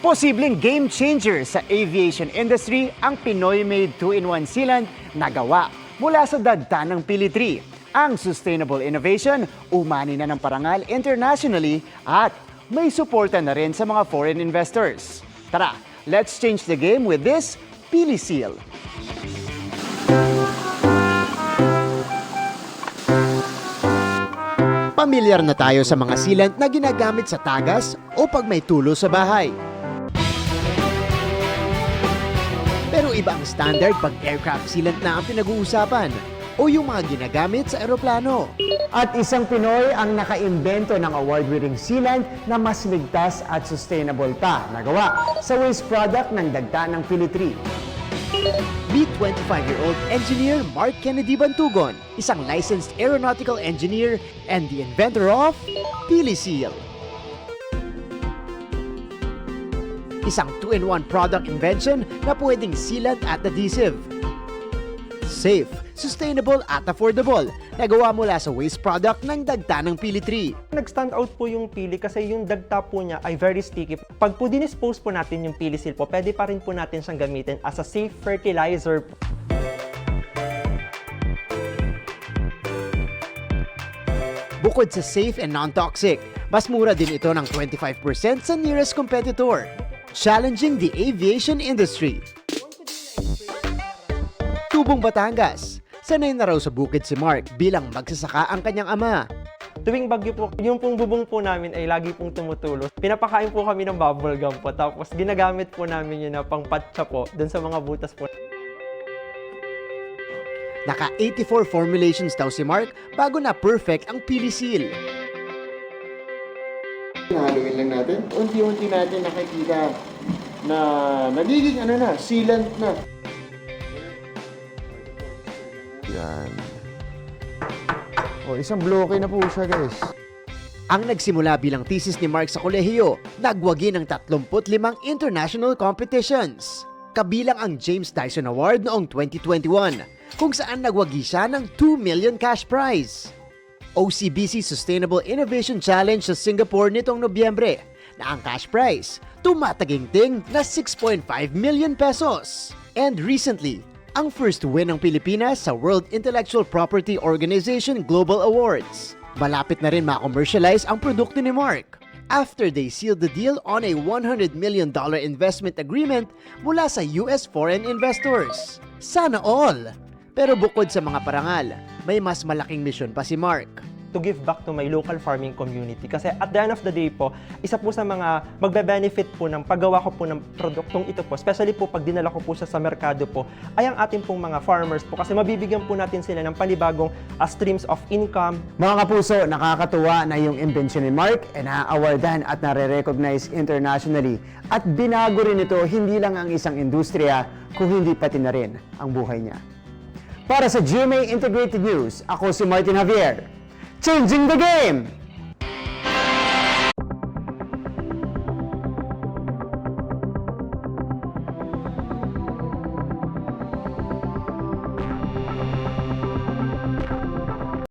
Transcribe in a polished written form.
Posibleng game changer sa aviation industry ang Pinoy-made 2-in-1 sealant na gawa mula sa dagta ng Pili 3. Ang sustainable innovation umani na ng parangal internationally at may suporta na rin sa mga foreign investors. Tara, let's change the game with this Pili Seal. Pamilyar na tayo sa mga sealant na ginagamit sa tagas o pag may tulo sa bahay. Pero iba ang standard pag aircraft sealant na ang pinag-uusapan o yung mga ginagamit sa eroplano. At isang Pinoy ang nakaimbento ng award-winning sealant na mas ligtas at sustainable pa na gawa sa waste product ng dagta ng Pili 3. Meet 25-year-old engineer Mark Kennedy Bantugon, isang licensed aeronautical engineer and the inventor of Pili Seal. Isang 2-in-1 product invention na pwedeng sealant at adhesive. Safe, sustainable at affordable. Nagawa mula sa waste product ng dagta ng Pili 3. Nag-stand out po yung pili kasi yung dagta po niya ay very sticky. Pag po dinispose po natin yung Pili Seal po, pwede pa rin po natin siyang gamitin as a safe fertilizer. Bukod sa safe and non-toxic, mas mura din ito ng 25% sa nearest competitor. Challenging the aviation industry. Tubong Batangas. Sanay na raw sa bukid si Mark bilang magsasaka ang kanyang ama. Tuwing bagyo po, yung pong bubong po namin ay lagi pong tumutulo. Pinapakain po kami ng bubble gum po. Tapos ginagamit po namin yun na pangpatsa po dun sa mga butas po. Naka 84 formulations daw si Mark bago na perfect ang Pili Seal. Haluin lang natin. Unti-unti natin nakikita na nagiging sealant na. Yan. O, isang bloke na po siya, guys. Ang nagsimula bilang thesis ni Mark sa kolehiyo, nagwagi ng 35 international competitions. Kabilang ang James Dyson Award noong 2021, kung saan nagwagi siya ng 2 million cash prize. OCBC Sustainable Innovation Challenge sa Singapore nitong Nobyembre, na ang cash prize tumataginting na 6.5 million pesos. And recently, ang first win ng Pilipinas sa World Intellectual Property Organization Global Awards. Malapit na rin ma-commercialize ang produkto ni Mark after they sealed the deal on a $100 million investment agreement mula sa US foreign investors. Sana all! Pero bukod sa mga parangal, may mas malaking misyon pa si Mark. To give back to my local farming community. Kasi at the end of the day po, isa po sa mga magbe-benefit po ng paggawa ko po ng produktong ito po, especially po pag dinala ko po siya sa merkado po, ay ang ating pong mga farmers po kasi mabibigyan po natin sila ng panibagong streams of income. Mga kapuso, nakakatuwa na yung invention ni Mark ay na-awardan at nare-recognize internationally. At binago rin ito hindi lang ang isang industriya, kung hindi pati na rin ang buhay niya. Para sa GMA Integrated News, ako si Martin Javier. Changing the game!